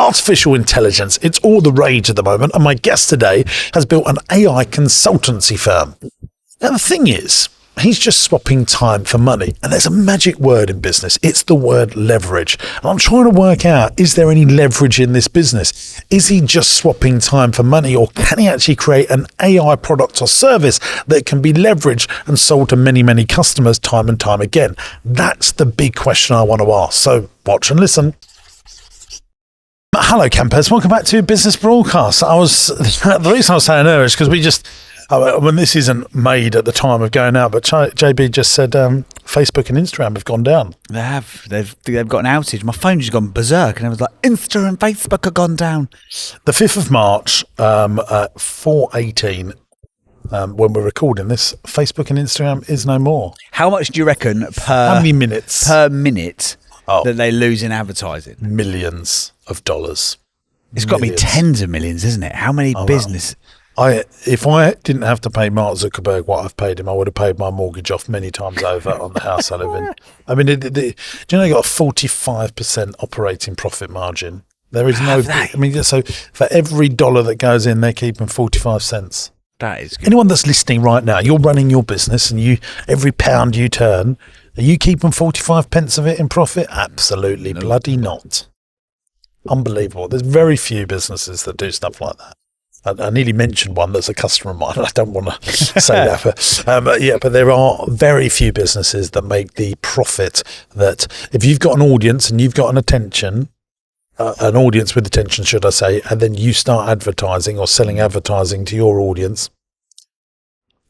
artificial intelligence. It's all the rage at the moment. And my guest today has built an AI consultancy firm. Now, the thing is, he's just swapping time for money. And there's a magic word in business. It's the word leverage. And I'm trying to work out, is there any leverage in this business? Is he just swapping time for money, or can he actually create an AI product or service that can be leveraged and sold to many, many customers time and time again? That's the big question I want to ask. So watch and listen. Hello, campers. Welcome back to Business Broadcast. The reason I was saying earlier is because when this isn't made at the time of going out, but JB just said Facebook and Instagram have gone down. They have. They've got an outage. My phone just gone berserk, and I was like, Insta and Facebook have gone down. The 5th of March, at 4:18, when we're recording this, Facebook and Instagram is no more. How much do you reckon How many minutes? per minute that they lose in advertising? Millions of dollars. It's got to be tens of millions, isn't it? How many business? If I didn't have to pay Mark Zuckerberg what I've paid him, I would have paid my mortgage off many times over on the house I live in. I mean, do you know they got a 45% operating profit margin? There is no. I mean, so for every dollar that goes in, they're keeping 45 cents. That is good. Anyone that's listening right now, you're running your business, and every pound you turn, are you keeping 45 pence of it in profit? Absolutely bloody not. Unbelievable. There's very few businesses that do stuff like that. I nearly mentioned one that's a customer of mine. I don't want to say that, but there are very few businesses that make the profit that if you've got an audience and you've got an audience with attention, should I say, and then you start advertising or selling advertising to your audience,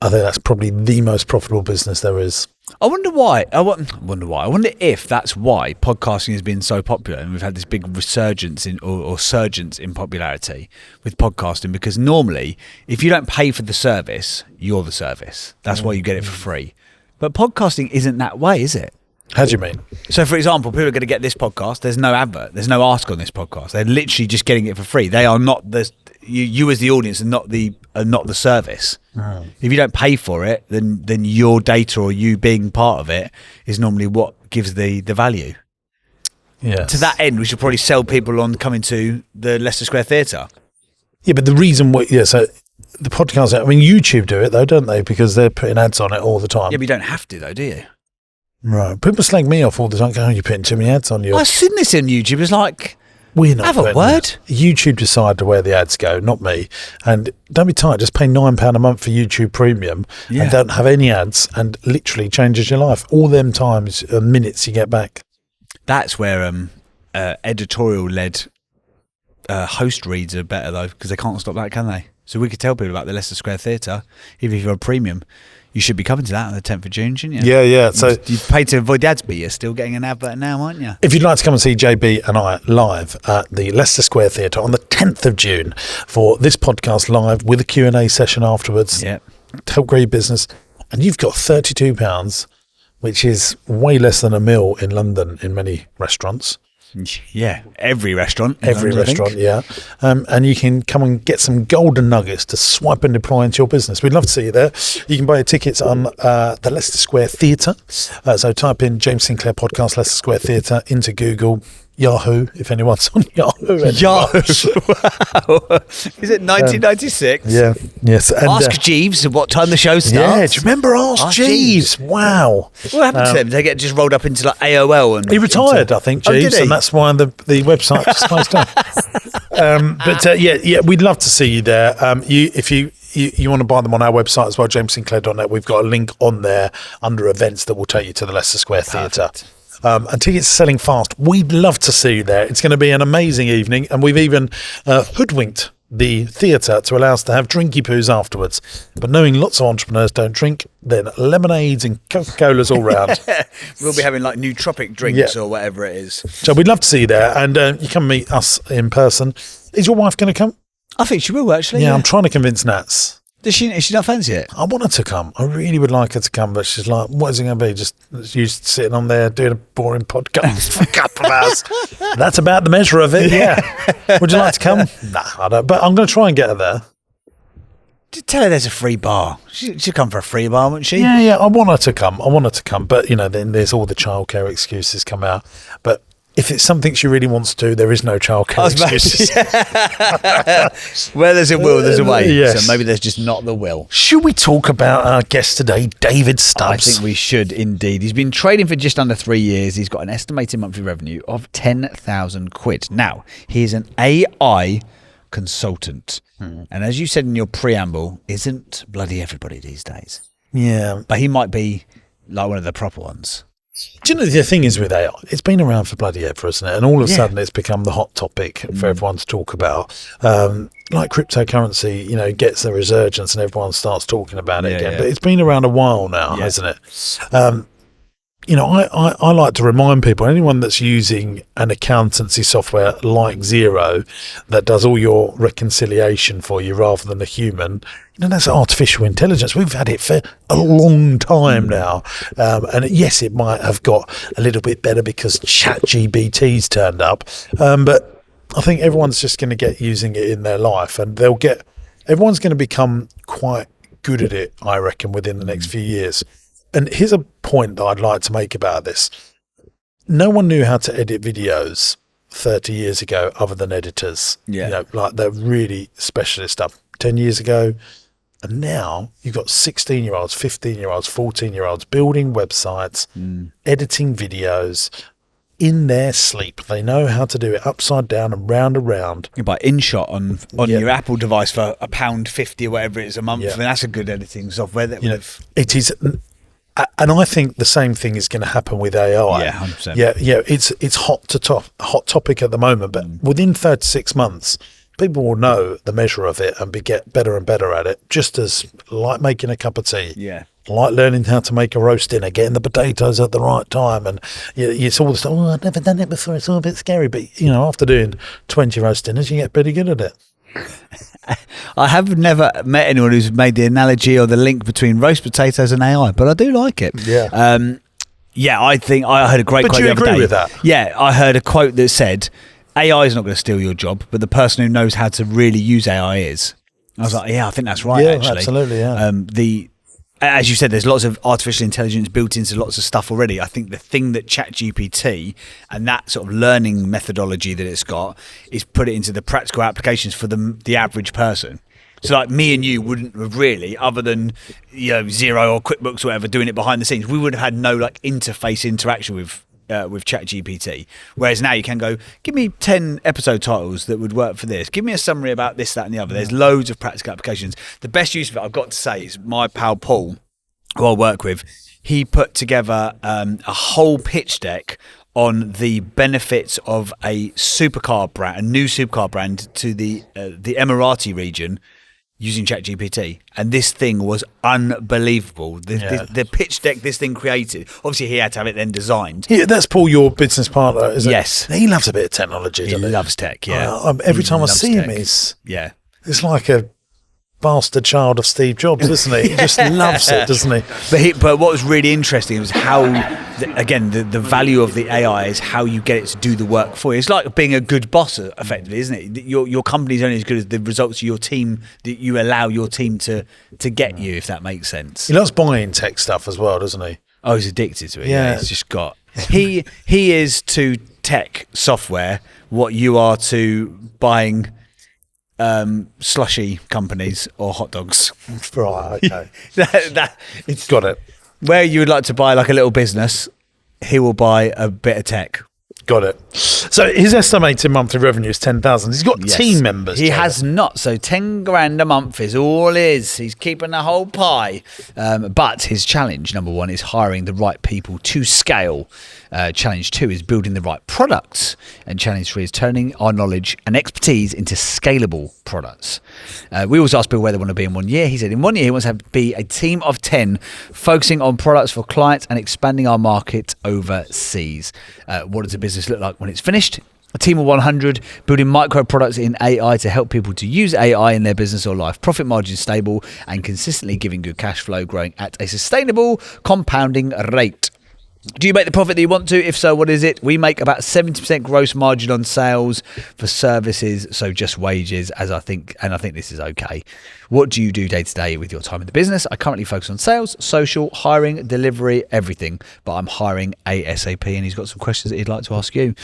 I think that's probably the most profitable business there is. I wonder why. I wonder if that's why podcasting has been so popular, and we've had this big resurgence or surgence in popularity with podcasting. Because normally, if you don't pay for the service, you're the service. That's why you get it for free. But podcasting isn't that way, is it? How do you mean? So, for example, people are going to get this podcast. There's no advert. There's no ask on this podcast. They're literally just getting it for free. They are not you as the audience and not the service. Oh. If you don't pay for it, then your data or you being part of it is normally what gives the value. Yes. To that end, we should probably sell people on coming to the Leicester Square Theatre. Yeah, but the reason so the podcast, I mean, YouTube do it though, don't they? Because they're putting ads on it all the time. Yeah, but you don't have to though, do you? Right. People slag me off all the time. Going, you're putting too many ads on you. I've seen this on YouTube. It's like, we're not have a word. YouTube decide where the ads go, not me. And don't be tight. Just pay £9 a month for YouTube Premium and don't have any ads, and literally changes your life. All them times and minutes you get back. That's where editorial-led host reads are better though, because they can't stop that, can they? So we could tell people about the Leicester Square Theatre, even if you're a premium. You should be coming to that on the 10th of June, shouldn't you? Yeah. So you've paid to avoid the ads, but you're still getting an advert now, aren't you? If you'd like to come and see JB and I live at the Leicester Square Theatre on the 10th of June for this podcast live with a Q&A session afterwards, to help grow your business, and you've got £32, which is way less than a meal in London in many restaurants. Yeah, every restaurant. Yeah. And you can come and get some golden nuggets to swipe and deploy into your business. We'd love to see you there. You can buy your tickets on the Leicester Square Theatre. So type in James Sinclair Podcast, Leicester Square Theatre into Google. Yahoo, if anyone's on Yahoo. Yahoo. Wow. Is it 1996? Yes. And, Ask Jeeves what time the show starts. Yeah, do you remember Ask Jeeves? Wow. What happened to them? They get just rolled up into like AOL. And he retired, I think, Jeeves, and that's why the website just closed down. But we'd love to see you there. If you want to buy them on our website as well, jamessinclair.net, we've got a link on there under events that will take you to the Leicester Square Theatre. And tickets are selling fast. We'd love to see you there. It's going to be an amazing evening, and we've even hoodwinked the theatre to allow us to have drinky poos afterwards. But knowing lots of entrepreneurs don't drink, then lemonades and Coca-Colas all round. We'll be having like nootropic drinks or whatever it is. So we'd love to see you there, and you come meet us in person. Is your wife going to come? I think she will actually. Yeah, I'm trying to convince Nats. Is she not fancy it? I want her to come. I really would like her to come, but she's like, what is it going to be? Just you sitting on there doing a boring podcast for a couple of hours. That's about the measure of it, yeah. Would you like to come? Nah, I don't. But I'm going to try and get her there. Just tell her there's a free bar. She'll come for a free bar, wouldn't she? Yeah. I want her to come. But, then there's all the childcare excuses come out. But if it's something she really wants to do, there is no childcare excuses. Where there's a will, there's a way. Yes. So maybe there's just not the will. Should we talk about our guest today, David Stubbs? I think we should indeed. He's been trading for just under 3 years. He's got an estimated monthly revenue of 10,000 quid. Now, he's an AI consultant. And as you said in your preamble, isn't bloody everybody these days? Yeah. But he might be like one of the proper ones. Do you know the thing is with AI? It's been around for bloody ever, isn't it? And all of a sudden, it's become the hot topic for everyone to talk about. Like cryptocurrency, gets a resurgence and everyone starts talking about it again. Yeah. But it's been around a while now, hasn't it? I like to remind people, anyone that's using an accountancy software like Xero that does all your reconciliation for you rather than a human, that's artificial intelligence. We've had it for a long time now. And yes, it might have got a little bit better because ChatGPT's turned up. But I think everyone's just going to get using it in their life, and everyone's going to become quite good at it, I reckon, within the next few years. And here's a point that I'd like to make about this. No one knew how to edit videos 30 years ago other than editors. Like the really specialist stuff 10 years ago. And now you've got 16-year-olds, 15-year-olds, 14-year-olds building websites, editing videos in their sleep. They know how to do it upside down and round. You buy InShot on your Apple device for £1.50 or whatever it is a month. And that's a good editing software. It is. And I think the same thing is going to happen with AI. Yeah, 100%. Yeah, it's hot topic at the moment, but within 36 months, people will know the measure of it and get better and better at it, just as like making a cup of tea. Yeah. Like learning how to make a roast dinner, getting the potatoes at the right time. And it's all the stuff, I've never done it before, it's all a bit scary. But, after doing 20 roast dinners, you get pretty good at it. I have never met anyone who's made the analogy or the link between roast potatoes and AI, but I do like it. Yeah. I think I heard a great quote the other day. But do you agree with that? Yeah, I heard a quote that said, AI is not going to steal your job, but the person who knows how to really use AI is. I was like, I think that's right, actually. Absolutely, yeah. As you said, there's lots of artificial intelligence built into lots of stuff already. I think the thing that ChatGPT and that sort of learning methodology that it's got is put it into the practical applications for the average person. So like me and you wouldn't have really, other than Xero or QuickBooks or whatever, doing it behind the scenes, we would have had no like interface interaction with ChatGPT. Whereas now you can go, give me 10 episode titles that would work for this. Give me a summary about this, that, and the other. There's loads of practical applications. The best use of it, I've got to say, is my pal Paul, who I work with. He put together a whole pitch deck on the benefits of a supercar brand, a new supercar brand to the Emirati region, using ChatGPT, and this thing was unbelievable. The pitch deck this thing created, obviously he had to have it then designed. Yeah, that's Paul, your business partner, isn't it? Yes. He loves a bit of technology, doesn't he? He loves tech, yeah. Every time I see him, it's like a bastard child of Steve Jobs, isn't he? He just loves it, doesn't he? But what was really interesting was how, again, the value of the AI is how you get it to do the work for you. It's like being a good boss, effectively, isn't it? Your company's only as good as the results of your team that you allow your team to get you, if that makes sense. He loves buying tech stuff as well, doesn't he? Oh, he's addicted to it. Yeah, he's just got... He is to tech software what you are to buying... slushy companies or hot dogs. Right, okay. It's got it. Where you would like to buy like a little business, he will buy a bit of tech. Got it. So his estimated monthly revenue is 10,000. He's got team members. He has not. So 10 grand a month is all is. He's keeping the whole pie. But his challenge, number one, is hiring the right people to scale. Challenge 2 is building the right products. And challenge 3 is turning our knowledge and expertise into scalable products. We always asked Bill where they want to be in 1 year. He said in 1 year he wants to be a team of 10 focusing on products for clients and expanding our market overseas. What does a business look like when it's finished? A team of 100 building micro products in AI to help people to use AI in their business or life. Profit margin stable and consistently giving good cash flow, growing at a sustainable compounding rate. Do you make the profit that you want to? If so, what is it? We make about 70% gross margin on sales for services, so just wages, I think this is okay. What do you do day to day with your time in the business? I currently focus on sales, social, hiring, delivery, everything, but I'm hiring ASAP, and he's got some questions that he'd like to ask you.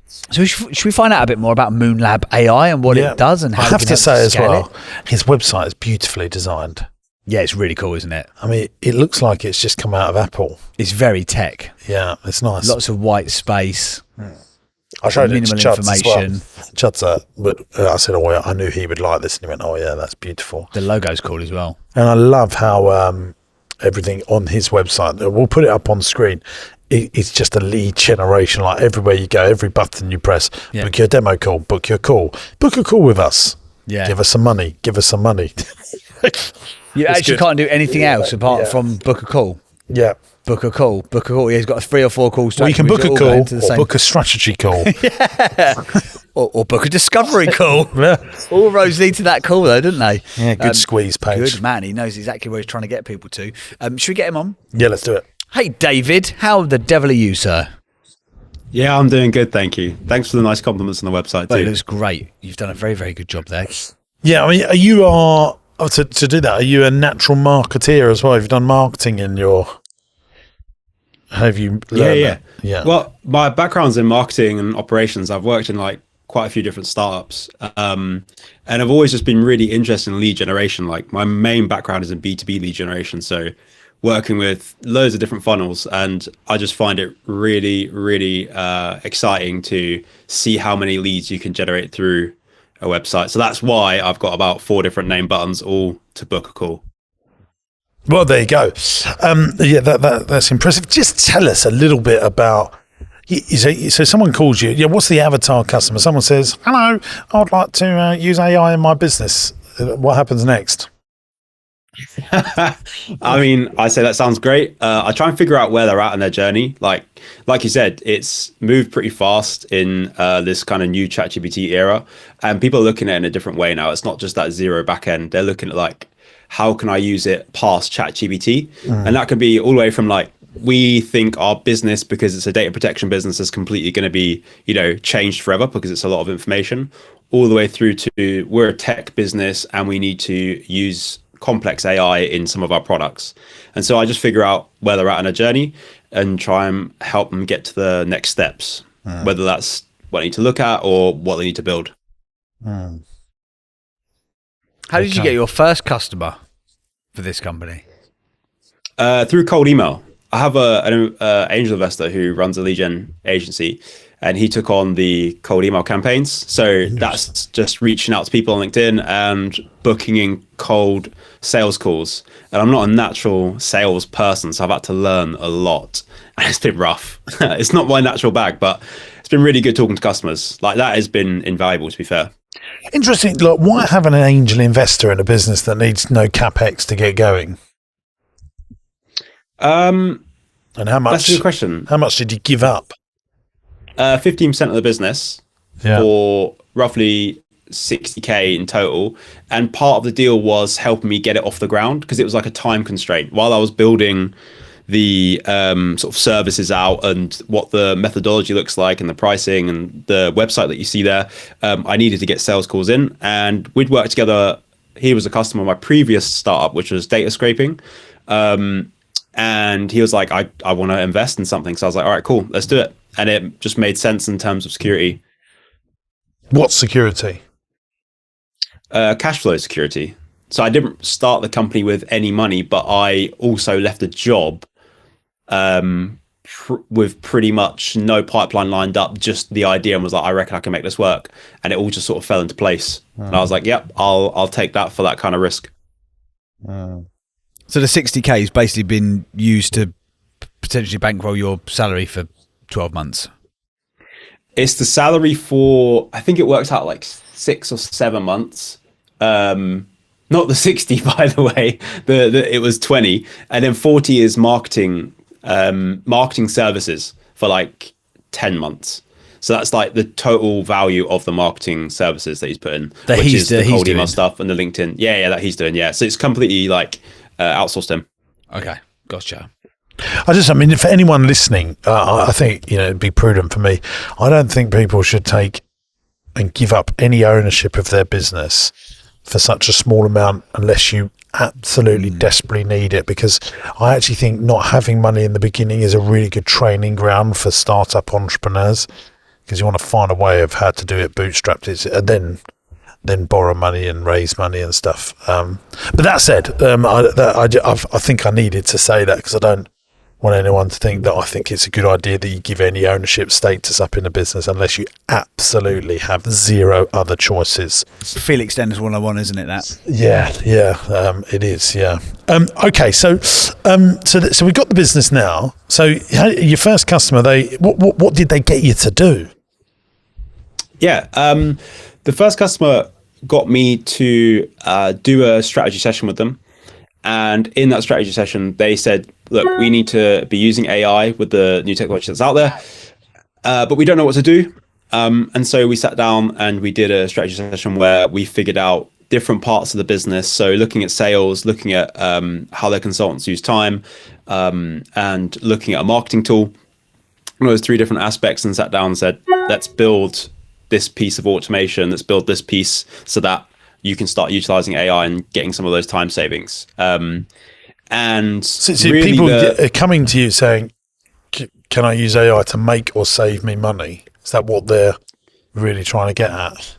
So should we find out a bit more about Moonlab AI and what it does and how I we have can to help say as scale well, it? his website is beautifully designed. Yeah, it's really cool, isn't it? I mean, it looks like it's just come out of Apple. It's very tech. Yeah, it's nice. Lots of white space. I showed it to minimal Chuds as well. information. Chuds, but I said, "Oh, yeah, I knew he would like this," and he went, "Oh, yeah, that's beautiful." The logo's cool as well. And I love how everything on his website. We'll put it up on screen. It's just a lead generation. Like everywhere you go, every button you press, book your demo call, book your call, book a call with us. Yeah, give us some money. Give us some money. You actually can't do anything else apart from book a call. Yeah. Book a call. Book a call. Yeah, he's got 3 or 4 calls. Well, you can book a call or book a strategy call. or book a discovery call. Yeah. All roads lead to that call, though, don't they? Yeah, good squeeze page. Good man. He knows exactly where he's trying to get people to. Should we get him on? Yeah, let's do it. Hey, David. How the devil are you, sir? Yeah, I'm doing good, thank you. Thanks for the nice compliments on the website, too. It looks great. You've done a very, very good job there. Yeah, I mean, to do that, are you a natural marketeer as well? Have you done marketing in your... Have you learned Yeah. Well, my background's in marketing and operations. I've worked in like quite a few different startups. And I've always just been really interested in lead generation. Like my main background is in B2B lead generation. So working with loads of different funnels. And I just find it really, really exciting to see how many leads you can generate through a website. So that's why I've got about 4 different name buttons, all to book a call. Well, there you go. That's impressive. Just tell us a little bit about. So someone calls you. Yeah, what's the avatar customer? Someone says, "Hello, I would like to use AI in my business." What happens next? I mean, I say that sounds great. I try and figure out where they're at in their journey. Like you said, it's moved pretty fast in this kind of new ChatGPT era, and people are looking at it in a different way now. It's not just that zero backend. They're looking at like, how can I use it past ChatGPT? And that can be all the way from like, we think our business, because it's a data protection business, is completely going to be, changed forever because it's a lot of information, all the way through to we're a tech business and we need to use complex AI in some of our products. And so I just figure out where they're at in a journey and try and help them get to the next steps, whether that's what they need to look at or what they need to build. How did you get your first customer for this company? Through cold email. I have an angel investor who runs a lead gen agency, and he took on the cold email campaigns. So that's just reaching out to people on LinkedIn and booking in cold sales calls. And I'm not a natural sales person, so I've had to learn a lot. And it's been rough. It's not my natural bag, but it's been really good talking to customers. Like that has been invaluable, to be fair. Interesting. Look, why have an angel investor in a business that needs no capex to get going? And how much? That's a good question. How much did you give up? 15% of the business for roughly 60K in total. And part of the deal was helping me get it off the ground because it was like a time constraint. While I was building the sort of services out and what the methodology looks like and the pricing and the website that you see there, I needed to get sales calls in. And we'd worked together. He was a customer of my previous startup, which was data scraping. And he was like, I want to invest in something. So I was like, all right, cool, let's do it. And it just made sense in terms of security. What security? Cash flow security. So I didn't start the company with any money, but I also left a job with pretty much no pipeline lined up, just the idea, and was like, I reckon I can make this work. And it all just sort of fell into place. And I was like, yep, I'll take that for that kind of risk. So the 60K has basically been used to potentially bankroll your salary for 12 months. It's the salary for, I think it works out like 6 or 7 months. Not the 60, by the way. It was 20, and then 40 is marketing services for like 10 months. So that's like the total value of the marketing services that he's put in, which is the cold email stuff and the LinkedIn. Yeah, that he's doing. Yeah, so it's completely like outsourced him. Okay, gotcha. I mean, for anyone listening, I think, it'd be prudent for me. I don't think people should take and give up any ownership of their business for such a small amount unless you absolutely desperately need it, because I actually think not having money in the beginning is a really good training ground for startup entrepreneurs, because you want to find a way of how to do it bootstrapped, and then borrow money and raise money and stuff. But that said, I think I needed to say that because I don't want anyone to think that I think it's a good idea that you give any ownership status up in a business unless you absolutely have zero other choices. Felix Dennis 101, isn't it? That. Yeah, it is. Yeah. Okay, so we've got the business now. So your first customer, what did they get you to do? Yeah, the first customer got me to do a strategy session with them. And in that strategy session, they said, look, we need to be using AI with the new technology that's out there, but we don't know what to do. And so we sat down and we did a strategy session where we figured out different parts of the business. So looking at sales, looking at how their consultants use time, and looking at a marketing tool. One of those three different aspects, and sat down and said, let's build this piece of automation, let's build this piece so that you can start utilizing AI and getting some of those time savings. And so really people are coming to you saying, can I use AI to make or save me money? Is that what they're really trying to get at?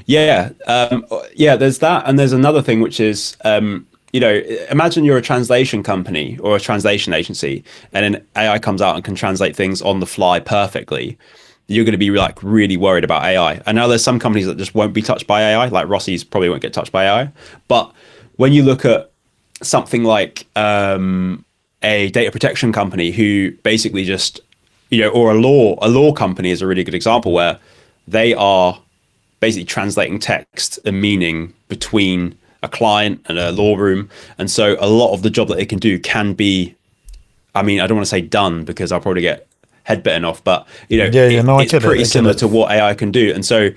Yeah. There's that. And there's another thing, which is, imagine you're a translation company or a translation agency, and then AI comes out and can translate things on the fly perfectly. You're going to be like really worried about AI. I know there's some companies that just won't be touched by AI, like Rossi's probably won't get touched by AI. But when you look at something like a data protection company who basically just, or a law company is a really good example, where they are basically translating text and meaning between a client and a law room. And so a lot of the job that they can do can be, I don't want to say done because I'll probably get head bitten off, but it's pretty similar to what AI can do. And so,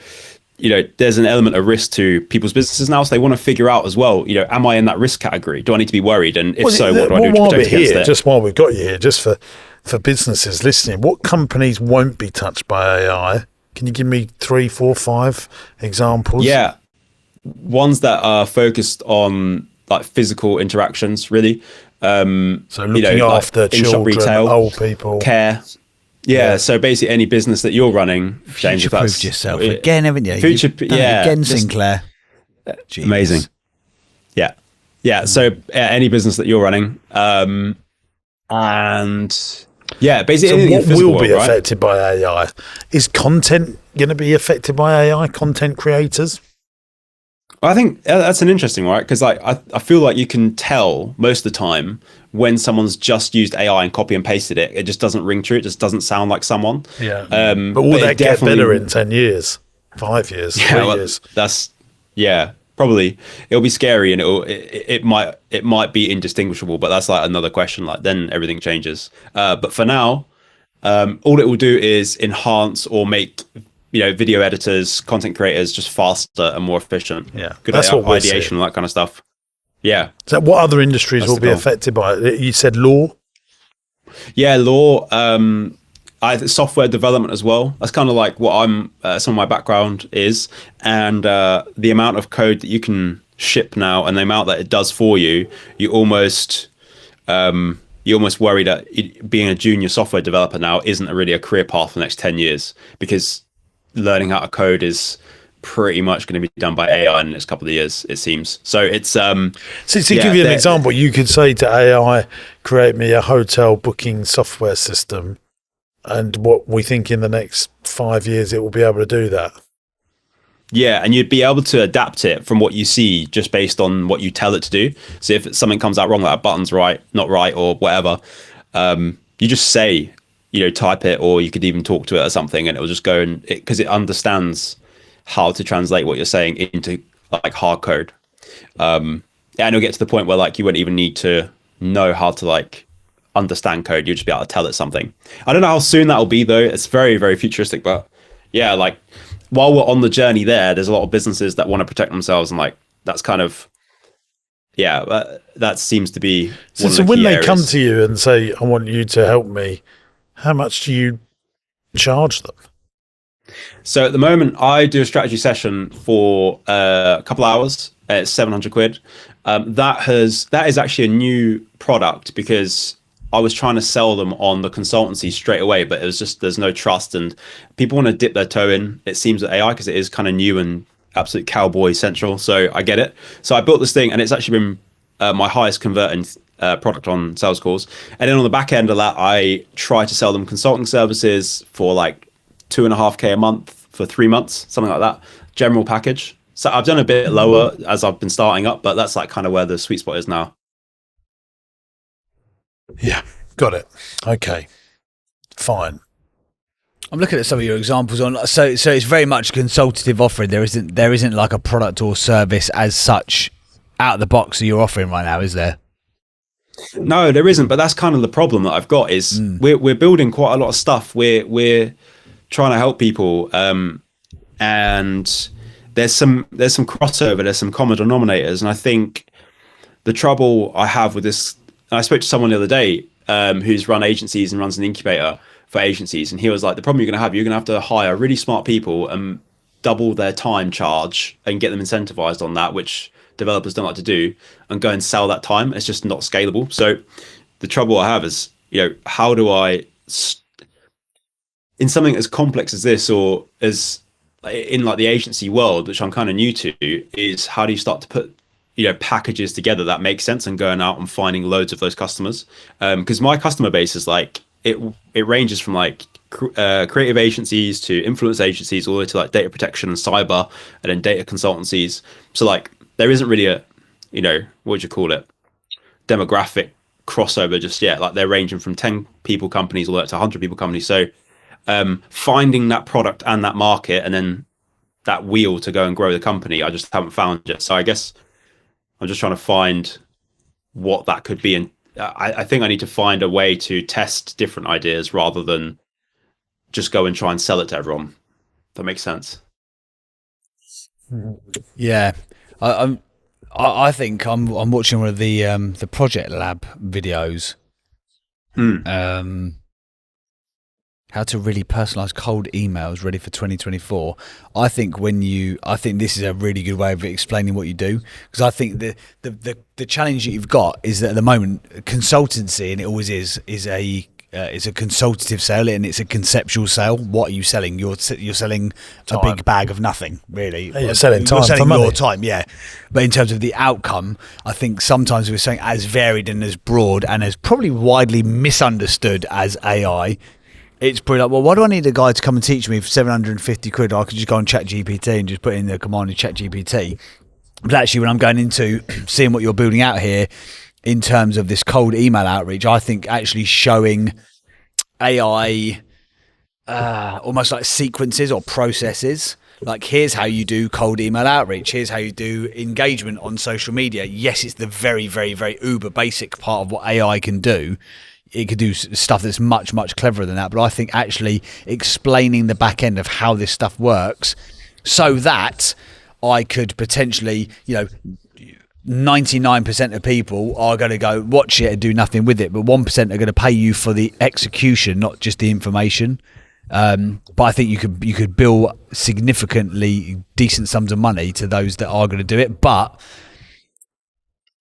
there's an element of risk to people's businesses now. So they want to figure out as well, am I in that risk category? Do I need to be worried? And if so, what do I do to protect against it? Just while we've got you here, just for businesses listening, what companies won't be touched by AI? Can you give me 3, 4, 5 examples? Yeah. Ones that are focused on like physical interactions, really. So looking after like children, retail, old people, care. Yeah, so basically any business that you're running, James, if that's... Future-proofed yourself again, haven't you? Again, Sinclair. Amazing. Yeah. So any business that you're running, and yeah, basically so what will be affected by AI? Is content going to be affected by AI? Content creators? I think that's an interesting one, right? Because I feel like you can tell most of the time when someone's just used AI and copy and pasted it. It just doesn't ring true. It just doesn't sound like someone. Yeah. But will that get better in 10 years, 5 years, 3 years? Probably. It'll be scary, and it might be indistinguishable. But that's like another question. Like then everything changes. But for now, all it will do is enhance or make video editors, content creators just faster and more efficient. Yeah, good at ideation and that kind of stuff. Yeah. So what other industries will be affected by it? You said law? Yeah, law. Software development as well. That's kind of like what some of my background is. And the amount of code that you can ship now and the amount that it does for you, you almost worry that being a junior software developer now isn't really a career path for the next 10 years, because learning how to code is pretty much going to be done by AI in the next couple of years, it seems. So it's to give you an example, you could say to AI, create me a hotel booking software system, and what we think in the next 5 years it will be able to do that. Yeah, and you'd be able to adapt it from what you see just based on what you tell it to do. So if something comes out wrong, like a button's not right or whatever, you just say, type it, or you could even talk to it or something, and it will just go because it understands how to translate what you're saying into like hard code. And it'll get to the point where like you won't even need to know how to like understand code. You'll just be able to tell it something. I don't know how soon that'll be though. It's very, very futuristic, but yeah, like while we're on the journey there's a lot of businesses that want to protect themselves, and like that's kind of yeah, that seems to be So, one of so the when key they areas. come to you and say, I want you to help me, how much do you charge them? So at the moment, I do a strategy session for a couple hours. It's 700 quid. That is actually a new product because I was trying to sell them on the consultancy straight away, but it was just there's no trust and people want to dip their toe in. It seems with AI because it is kind of new and absolute cowboy central. So I get it. So I built this thing and it's actually been my highest converting product on sales calls. And then on the back end of that, I try to sell them consulting services for like 2.5K a month for 3 months, something like that. General package. So I've done a bit lower as I've been starting up, but that's like kind of where the sweet spot is now. Yeah, got it. Okay, fine. I'm looking at some of your examples on. So it's very much a consultative offering. There isn't like a product or service as such out of the box that you're offering right now, is there? No, there isn't. But that's kind of the problem that I've got is we're building quite a lot of stuff. We're trying to help people, and there's some crossover. There's some common denominators, and I think the trouble I have with this. I spoke to someone the other day who's run agencies and runs an incubator for agencies, and he was like, the problem you're going to have to hire really smart people and double their time charge and get them incentivized on that, which developers don't like to do, and go and sell that time. It's just not scalable. So the trouble I have is, how do I, in something as complex as this, or as in like the agency world, which I'm kind of new to, is how do you start to put packages together that make sense and going out and finding loads of those customers? Because my customer base is like it ranges from like creative agencies to influence agencies all the way to like data protection and cyber and then data consultancies. So like there isn't really a what would you call it, demographic crossover just yet. Like they're ranging from 10 people companies all the way up to 100 people companies. So finding that product and that market and then that wheel to go and grow the company, I just haven't found yet. So I guess I'm just trying to find what that could be. And I think I need to find a way to test different ideas rather than just go and try and sell it to everyone. That makes sense. Yeah, I think I'm watching one of the Project Lab videos. How to really personalize cold emails ready for 2024. I think this is a really good way of explaining what you do, because I think the challenge that you've got is that at the moment consultancy, and it always is a consultative sale and it's a conceptual sale. What are you selling? You're selling Time. a big bag of nothing, really. You're selling time. You're selling for money. your time, yeah. But in terms of the outcome, I think sometimes we're saying as varied and as broad and as probably widely misunderstood as AI. It's pretty like, well, why do I need a guy to come and teach me for 750 quid? I could just go on ChatGPT and just put in the command in ChatGPT. But actually, when I'm going into seeing what you're building out here in terms of this cold email outreach, I think actually showing AI almost like sequences or processes. Like, here's how you do cold email outreach. Here's how you do engagement on social media. Yes, it's the very, very, very uber basic part of what AI can do. It could do stuff that's much, much cleverer than that. But I think actually explaining the back end of how this stuff works so that I could potentially, 99% of people are going to go watch it and do nothing with it. But 1% are going to pay you for the execution, not just the information. But I think you could bill significantly decent sums of money to those that are going to do it. But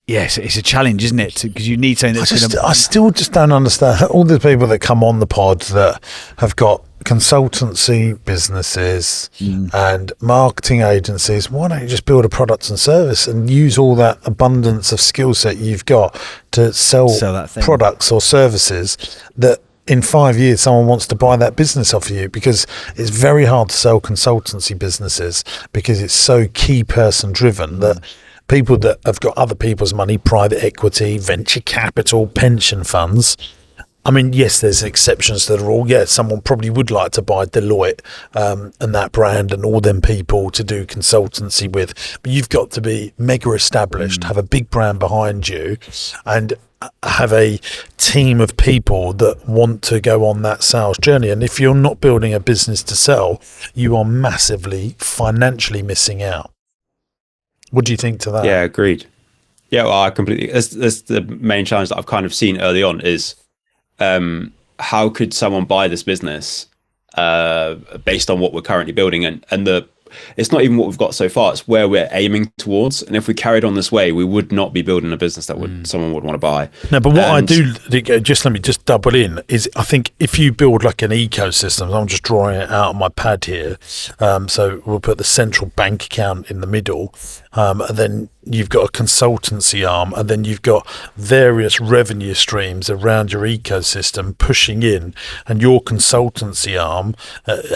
yes, it's a challenge, isn't it? Because you need something that's going to. I still just don't understand all the people that come on the pod that have got consultancy businesses and marketing agencies. Why don't you just build a product and service and use all that abundance of skill set you've got to sell that thing. Products or services that in 5 years someone wants to buy that business off of you? Because it's very hard to sell consultancy businesses because it's so key person driven that people that have got other people's money, private equity, venture capital, pension funds. I mean, yes, there's exceptions to the rule. Yeah, someone probably would like to buy Deloitte and that brand and all them people to do consultancy with. But you've got to be mega established, have a big brand behind you, and have a team of people that want to go on that sales journey. And if you're not building a business to sell, you are massively financially missing out. What do you think to that? Yeah, agreed. Yeah, well, I completely. That's the main challenge that I've kind of seen early on is how could someone buy this business based on what we're currently building, and the it's not even what we've got so far, it's where we're aiming towards. And if we carried on this way, we would not be building a business that would someone would want to buy. No, but what I do, just let me just double in, is I think if you build like an ecosystem, I'm just drawing it out on my pad here. So we'll put the central bank account in the middle, and then you've got a consultancy arm, and then you've got various revenue streams around your ecosystem pushing in, and your consultancy arm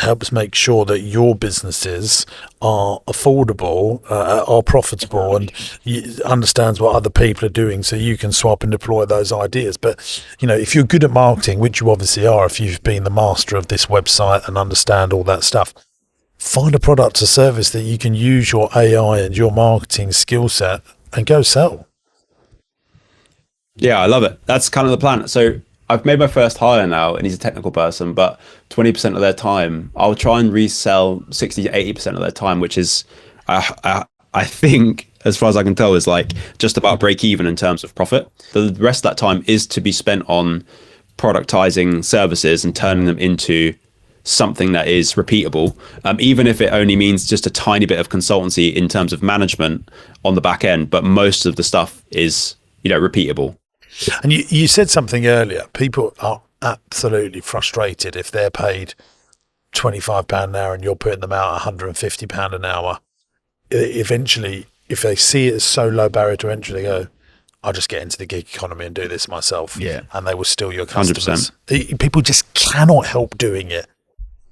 helps make sure that your businesses are affordable, are profitable, and understands what other people are doing, so you can swap and deploy those ideas. But if you're good at marketing, which you obviously are, if you've been the master of this website and understand all that stuff, find a product or service that you can use your AI and your marketing skill set and go sell. Yeah, I love it. That's kind of the plan. So I've made my first hire now, and he's a technical person, but 20% of their time, I'll try and resell 60 to 80% of their time, which is, I think, as far as I can tell, is like just about break even in terms of profit. The rest of that time is to be spent on productizing services and turning them into something that is repeatable, even if it only means just a tiny bit of consultancy in terms of management on the back end. But most of the stuff is, repeatable. And you said something earlier. People are absolutely frustrated if they're paid £25 an hour and you're putting them out £150 an hour. Eventually, if they see it as so low barrier to entry, they go, I'll just get into the gig economy and do this myself. Yeah. And they will steal your customers. 100%. People just cannot help doing it.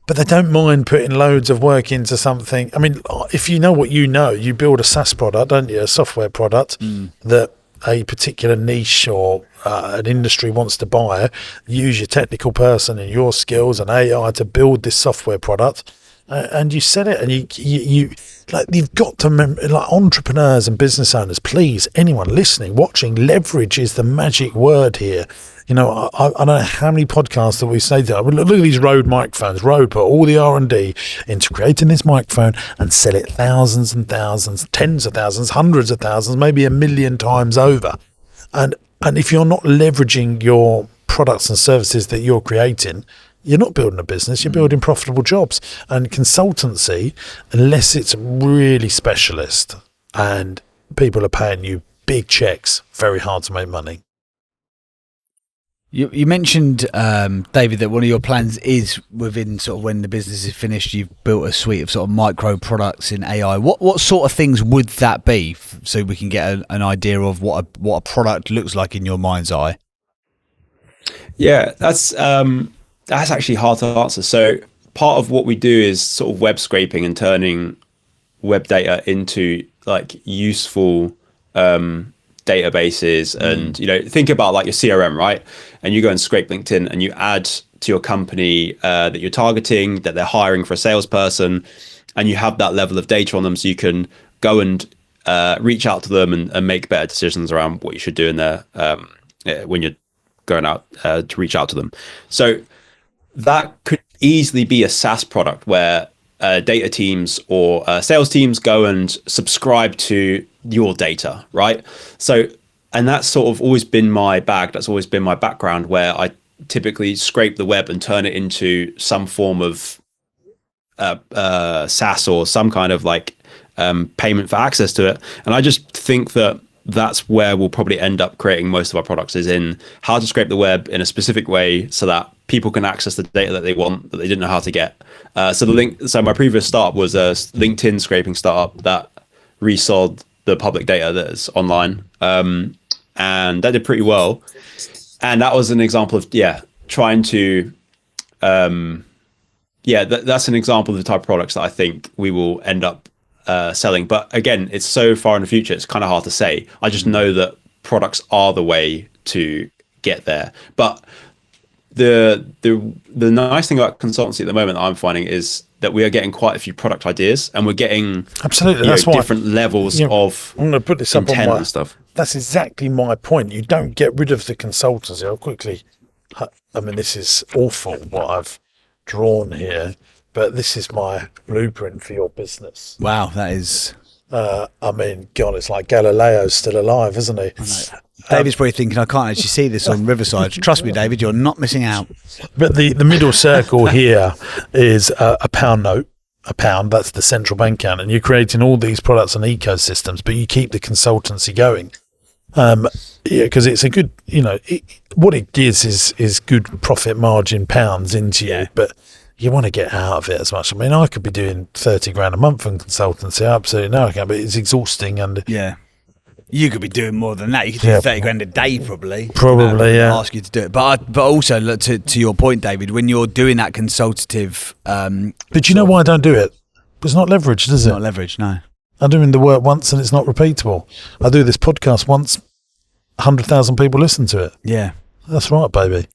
But they don't mind putting loads of work into something. I mean, if you know what you build a SaaS product, don't you? A software product that a particular niche or an industry wants to buy. Use your technical person and your skills and AI to build this software product, and you sell it. And you've got to remember, like, entrepreneurs and business owners, please, anyone listening, watching, leverage is the magic word here. I don't know how many podcasts that we say that. Look at these Rode microphones. Rode put all the R&D into creating this microphone and sell it thousands and thousands, tens of thousands, hundreds of thousands, maybe 1 million times over. And if you're not leveraging your products and services that you're creating, you're not building a business, you're building profitable jobs. And consultancy, unless it's really specialist and people are paying you big checks, very hard to make money. You mentioned, David, that one of your plans is within sort of when the business is finished, you've built a suite of sort of micro products in AI. What sort of things would that be, so we can get an idea of what a product looks like in your mind's eye? Yeah, that's actually hard to answer. So part of what we do is sort of web scraping and turning web data into like useful databases. And think about like your CRM, right? And you go and scrape LinkedIn and you add to your company that you're targeting, that they're hiring for a salesperson, and you have that level of data on them, so you can go and reach out to them and make better decisions around what you should do in there when you're going out to reach out to them. So that could easily be a SaaS product where data teams or sales teams go and subscribe to your data, right? So, and that's sort of always been my bag. That's always been my background, where I typically scrape the web and turn it into some form of SaaS or some kind of like payment for access to it. And I just think that that's where we'll probably end up creating most of our products, is in how to scrape the web in a specific way so that people can access the data that they want, that they didn't know how to get. So my previous startup was a LinkedIn scraping startup that resold the public data that's online. And that did pretty well. And that was an example of, trying to, that's an example of the type of products that I think we will end up selling. But again, it's so far in the future, it's kind of hard to say. I just know that products are the way to get there. But the nice thing about consultancy at the moment that I'm finding is that we are getting quite a few product ideas, and we're getting absolutely that's different levels of I'm going to put this up intent on and stuff. That's exactly my point. You don't get rid of the consultancy. I'll quickly, I mean, this is awful what I've drawn here, but this is my blueprint for your business. Wow, that is I mean, God, it's like Galileo's still alive, isn't he? David's probably thinking, I can't actually see this on Riverside. Trust me, David, you're not missing out. But the middle circle here is a pound note. A pound, that's the central bank account, and you're creating all these products and ecosystems, but you keep the consultancy going. Because it's a good, what it gives is good profit margin pounds into you, but you want to get out of it as much. I mean, I could be doing 30 grand a month on consultancy. I absolutely know I can, but it's exhausting. And you could be doing more than that. You could do 30 grand a day, probably. Ask you to do it, but also look, to your point, David, when you're doing that consultative. But you know why I don't do it? It's not leveraged, is it? Not leveraged, no. I'm doing the work once and it's not repeatable. I do this podcast once, 100,000 people listen to it. Yeah, that's right, baby.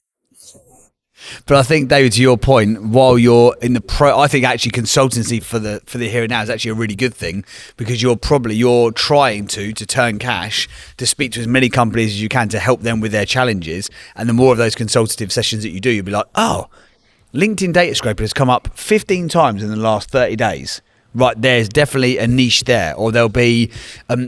But I think, David, to your point, while you're in I think actually consultancy for the here and now is actually a really good thing, because you're trying to turn cash, to speak to as many companies as you can to help them with their challenges. And the more of those consultative sessions that you do, you'll be like, oh, LinkedIn data scraper has come up 15 times in the last 30 days. Right, there's definitely a niche there. Or there'll be,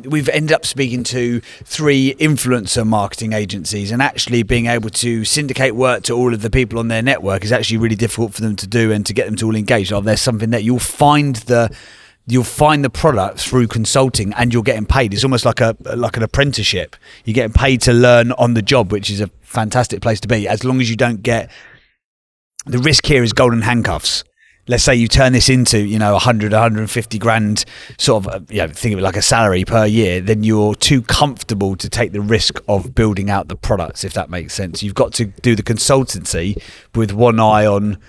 we've ended up speaking to 3 influencer marketing agencies, and actually being able to syndicate work to all of the people on their network is actually really difficult for them to do, and to get them to all engage. Oh, there's something that you'll find the product through consulting, and you're getting paid. It's almost like an apprenticeship. You're getting paid to learn on the job, which is a fantastic place to be, as long as you don't get, the risk here is golden handcuffs. Let's say you turn this into, 100, 150 grand sort of, think of it like a salary per year, then you're too comfortable to take the risk of building out the products, if that makes sense. You've got to do the consultancy with one eye on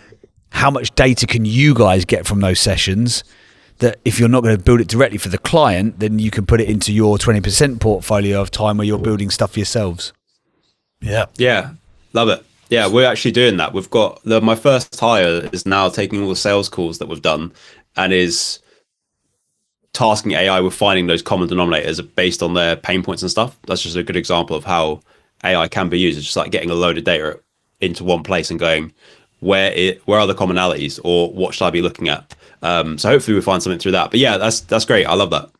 how much data can you guys get from those sessions, that if you're not going to build it directly for the client, then you can put it into your 20% portfolio of time where you're building stuff yourselves. Yeah, love it. Yeah, we're actually doing that. We've got my first hire is now taking all the sales calls that we've done and is tasking AI with finding those common denominators based on their pain points and stuff. That's just a good example of how AI can be used. It's just like getting a load of data into one place and going, where are the commonalities, or what should I be looking at? So hopefully we'll find something through that. But yeah, that's great. I love that.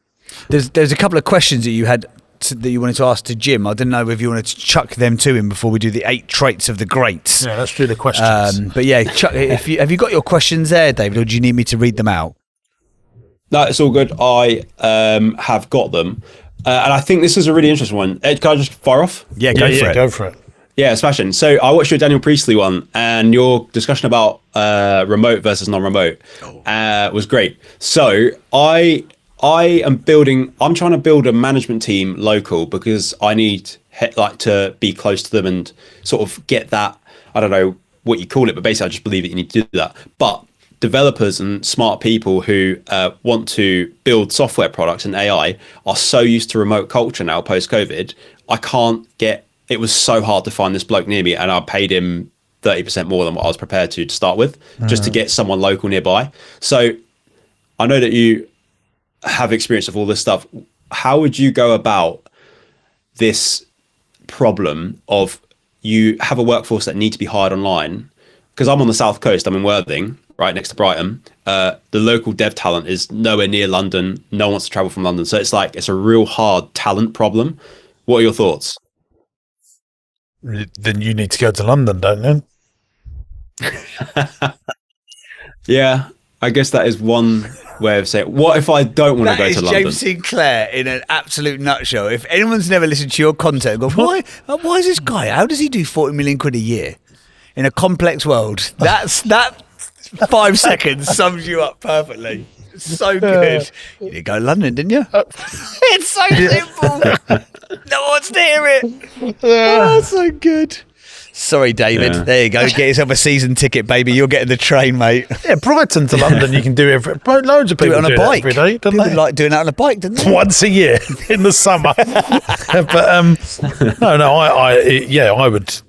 There's a couple of questions that you had that you wanted to ask to Jim. I didn't know if you wanted to chuck them to him before we do the 8 traits of the greats. Yeah, let's do the questions. But yeah, Chuck, have you got your questions there, David, or do you need me to read them out? No, it's all good. I have got them. And I think this is a really interesting one. Ed, can I just fire off? Yeah, go for it. Yeah, smashing. So I watched your Daniel Priestley one, and your discussion about remote versus non-remote was great. So I'm trying to build a management team local, because I need to be close to them and sort of get that, I don't know what you call it, but basically I just believe that you need to do that. But developers and smart people who want to build software products and AI are so used to remote culture now post-COVID. It was so hard to find this bloke near me, and I paid him 30% more than what I was prepared to start with, just to get someone local nearby. So I know that you have experience of all this stuff. How would you go about this problem of, you have a workforce that need to be hired online? Because I'm on the south coast, I'm in Worthing, right next to Brighton. The local dev talent is nowhere near London. No one wants to travel from London. So it's a real hard talent problem. What are your thoughts? Then you need to go to London, don't you? Yeah, I guess that is one way of saying, what if I don't want to go to London? James Sinclair in an absolute nutshell. If anyone's never listened to your content, go, why is this guy, how does he do 40 million quid a year in a complex world? That 5 seconds sums you up perfectly. So good. You did go to London, didn't you? It's so simple. No one wants to hear it. Oh, so good. Sorry, David. Yeah. There you go. Get yourself a season ticket, baby. You're getting the train, mate. Yeah, Brighton to London, you can do it. Loads of people do it on a bike every day, don't people they? like doing that on a bike, don't they? Once a year in the summer. But I would.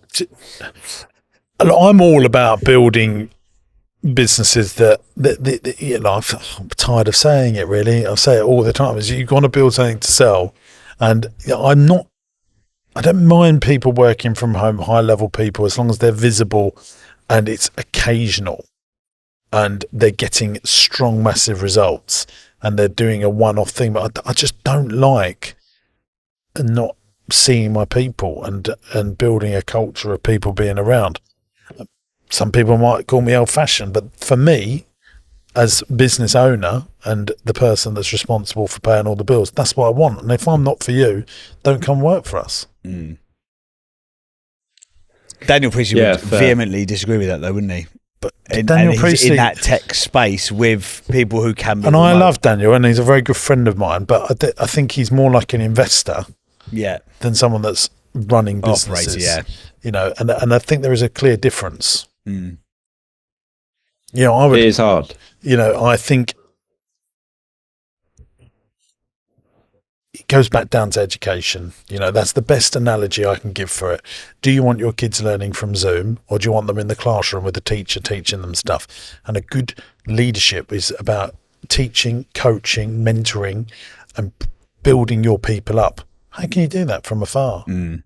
I'm all about building businesses that I'm tired of saying it, really. I say it all the time, is you've got to build something to sell. And I don't mind people working from home, high level people, as long as they're visible and it's occasional and they're getting strong, massive results. and they're doing a one-off thing. But I just don't like not seeing my people and building a culture of people being around. Some people might call me old-fashioned, but for me, as business owner and the person that's responsible for paying all the bills, that's what I want. And if I'm not for you, don't come work for us. Daniel Priestley would vehemently disagree with that, though, wouldn't he? But Daniel Priestley in that tech space with people who can be. And I love Daniel, and he's a very good friend of mine. But I think he's more like an investor, than someone that's running businesses. You know, and I think there is a clear difference. You know, it is hard. You know, I think it goes back down to education. You know, that's the best analogy I can give for it. Do you want your kids learning from Zoom, or do you want them in the classroom with the teacher teaching them stuff? And a good leadership is about teaching, coaching, mentoring, and building your people up. How can you do that from afar? And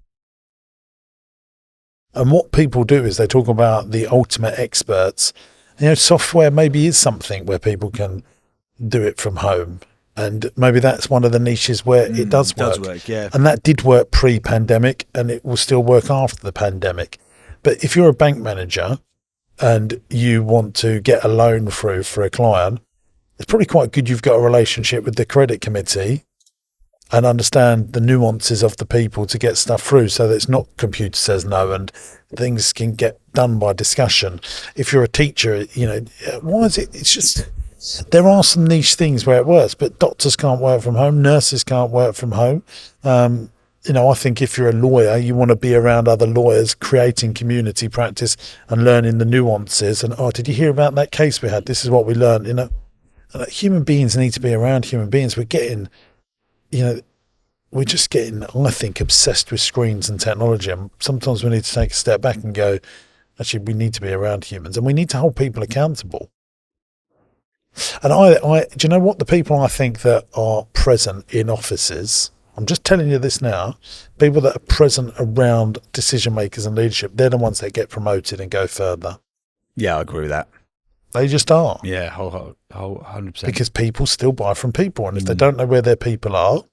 what people do is they talk about the ultimate experts. You know, software maybe is something where people can do it from home. And maybe that's one of the niches where it does work. And that did work pre-pandemic, and it will still work after the pandemic. But if you're a bank manager and you want to get a loan through for a client, it's probably quite good you've got a relationship with the credit committee and understand the nuances of the people to get stuff through, so that it's not computer says no and things can get done by discussion. If you're a teacher, you know, why is it? It's just, there are some niche things where it works, but doctors can't work from home, nurses can't work from home. You know, I think if you're a lawyer, you want to be around other lawyers, creating community practice and learning the nuances. And, oh, did you hear about that case we had? This is what we learned. You know, human beings need to be around human beings. We're getting, you know, we're just getting, I think, obsessed with screens and technology. And sometimes we need to take a step back and go, actually, we need to be around humans, and we need to hold people accountable. And I do you know what? The people I think that are present in offices, I'm just telling you this now, people that are present around decision makers and leadership, they're the ones that get promoted and go further. Yeah, I agree with that. They just are. Yeah, whole 100%. Because people still buy from people, and if they don't know where their people are,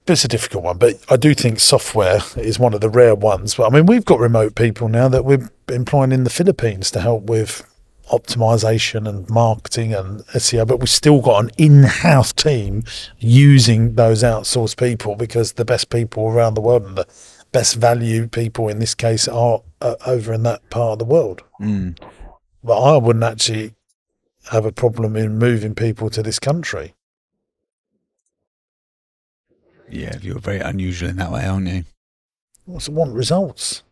it's a difficult one. But I do think software is one of the rare ones. But I mean, we've got remote people now that we're employing in the Philippines to help with optimization and marketing and SEO, but we've still got an in-house team using those outsourced people, because the best people around the world and the best value people in this case are over in that part of the world. But I wouldn't actually have a problem in moving people to this country. Yeah, you're very unusual in that way, aren't you? What's the want results?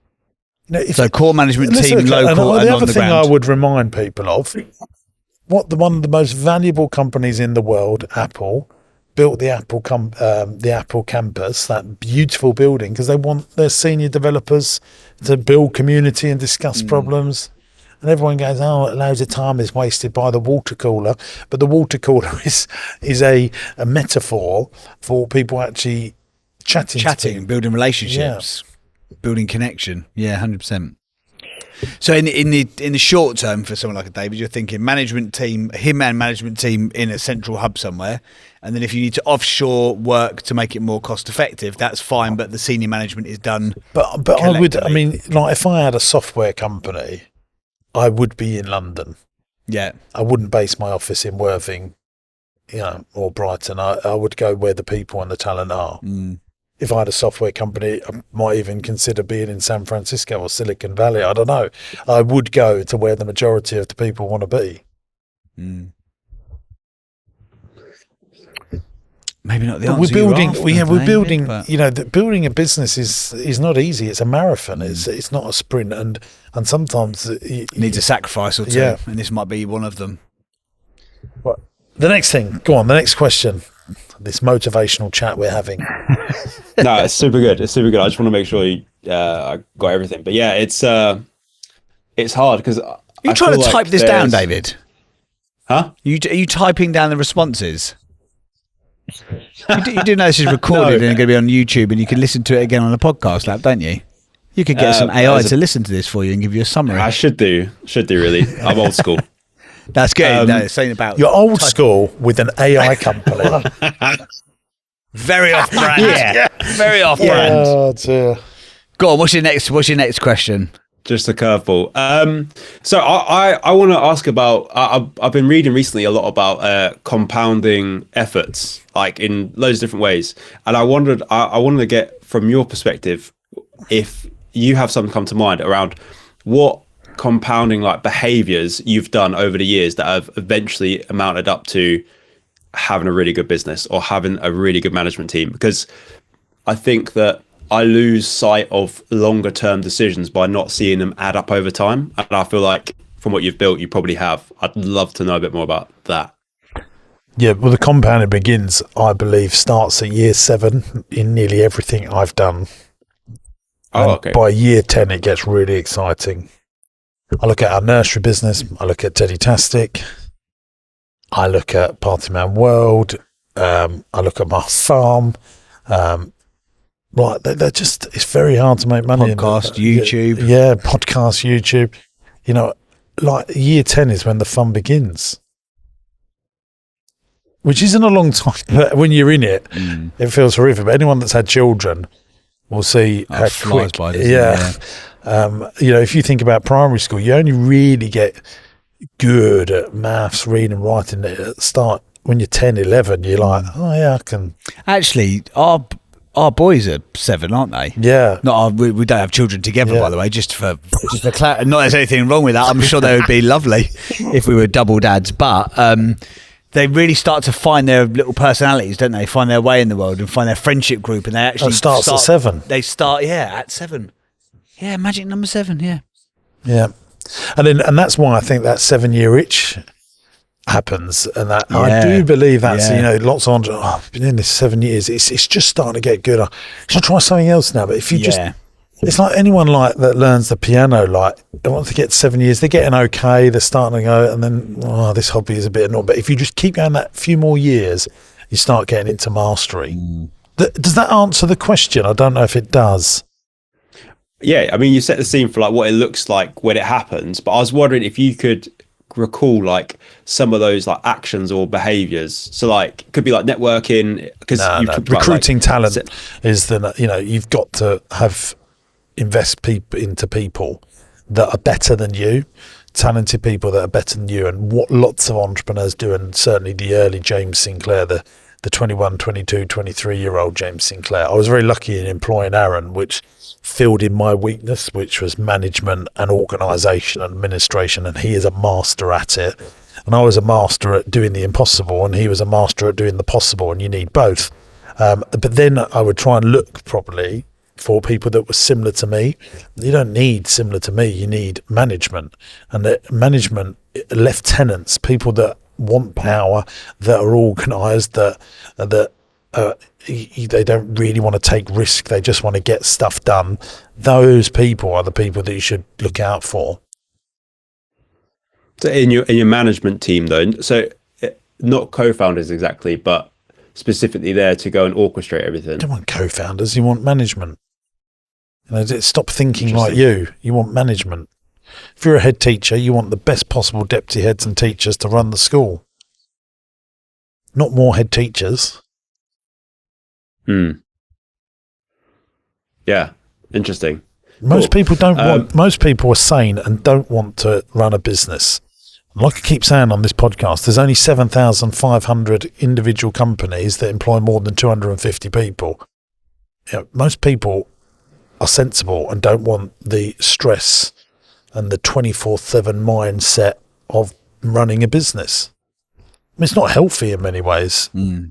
You know, so core management team, local and the on other the thing ground. I would remind people of, one of the most valuable companies in the world, Apple, built the Apple campus, that beautiful building, because they want their senior developers to build community and discuss problems. And everyone goes, oh, loads of time is wasted by the water cooler. But the water cooler is a metaphor for people actually chatting, building relationships, building connection. Yeah, 100%. So in the short term, for someone like a David, you're thinking management team in a central hub somewhere, and then if you need to offshore work to make it more cost effective, that's fine. But the senior management is done. But I would, I mean, like if I had a software company, I would be in London. Yeah, I wouldn't base my office in Worthing, you know, or Brighton. I would go where the people and the talent are. If I had a software company, I might even consider being in San Francisco or Silicon Valley. I don't know. I would go to where the majority of the people want to be. Maybe not the but answer. We're building. We're building. You know, building a business is not easy. It's a marathon. It's not a sprint, and sometimes it needs a sacrifice or two. Yeah. And this might be one of them. What? The next thing. Go on. The next question. This motivational chat we're having. No, it's super good. It's super good. I just want to make sure I got everything. But yeah, it's hard because you trying to type this down, David? Huh? Are you typing down the responses? You do know this is recorded and going to be on YouTube, and you can listen to it again on a podcast app, don't you? You could get some AI to listen to this for you and give you a summary. I should do really. I'm old school. That's good. No, it's saying about You're old school with an AI company. very off brand. Yeah. Very off brand. Oh dear. Go on. What's your next question? Just a curveball. So I want to ask about. I've been reading recently a lot about compounding efforts, like in loads of different ways, and I wanted to get from your perspective if you have something come to mind around what compounding like behaviors you've done over the years that have eventually amounted up to having a really good business or having a really good management team, because I think that I lose sight of longer term decisions by not seeing them add up over time. And I feel like from what you've built, you probably have. I'd love to know a bit more about that. Yeah, well, the compounding begins, I believe, starts at year 7 in nearly everything I've done. Oh, okay. By year 10, it gets really exciting. I look at our nursery business. I look at Teddy-tastic. I look at Party Man World. I look at my farm. Right, they're just, it's very hard to make money. Podcast, YouTube. Yeah, podcast, YouTube. You know, like year 10 is when the fun begins. Which isn't a long time, but when you're in it, it feels horrific. But anyone that's had children will see how quick. By, you know, if you think about primary school, you only really get good at maths, reading, writing at the start. When you're 10, 11, you're like, oh yeah, I can. Actually, our boys are 7, aren't they? Yeah. Not we don't have children together, by the way. Just for clarity. Not there's anything wrong with that. I'm sure they would be lovely if we were double dads. But they really start to find their little personalities, don't they? Find their way in the world and find their friendship group, and they actually starts at 7. They start, at 7. Yeah, magic number 7. Yeah. Yeah, and that's why I think that 7-year itch happens, and that I do believe that's you know, lots of I've been in this 7 years, it's just starting to get good. Should I try something else now? But if you just, it's like anyone like that learns the piano, like once they get 7 years, they're getting okay, they're starting to go, and then this hobby is a bit annoying. But if you just keep going that few more years, you start getting into mastery. Does that answer the question? I don't know if it does. Yeah, I mean, you set the scene for like what it looks like when it happens, but I was wondering if you could recall like some of those like actions or behaviors. So like it could be like networking, because recruiting talent is the, you know, you've got to invest into people that are better than you, talented people that are better than you, and what lots of entrepreneurs do, and certainly the early James Sinclair, the 21, 22, 23-year-old James Sinclair. I was very lucky in employing Aaron, which filled in my weakness, which was management and organisation and administration, and he is a master at it. And I was a master at doing the impossible, and he was a master at doing the possible, and you need both. But then I would try and look properly for people that were similar to me. You don't need similar to me, you need management. And the management, lieutenants, people that want power, that are organised, that they don't really want to take risk, they just want to get stuff done. Those people are the people that you should look out for. So in your management team though, so not co-founders exactly, but specifically there to go and orchestrate everything. You don't want co-founders, you want management. You know, stop thinking like you want management. If you're a head teacher, you want the best possible deputy heads and teachers to run the school, not more head teachers. Yeah, interesting. Most people don't want. Most people are sane and don't want to run a business. Like I keep saying on this podcast, there's only 7,500 individual companies that employ more than 250 people. You know, most people are sensible and don't want the stress and the 24/7 mindset of running a business. I mean, it's not healthy in many ways. You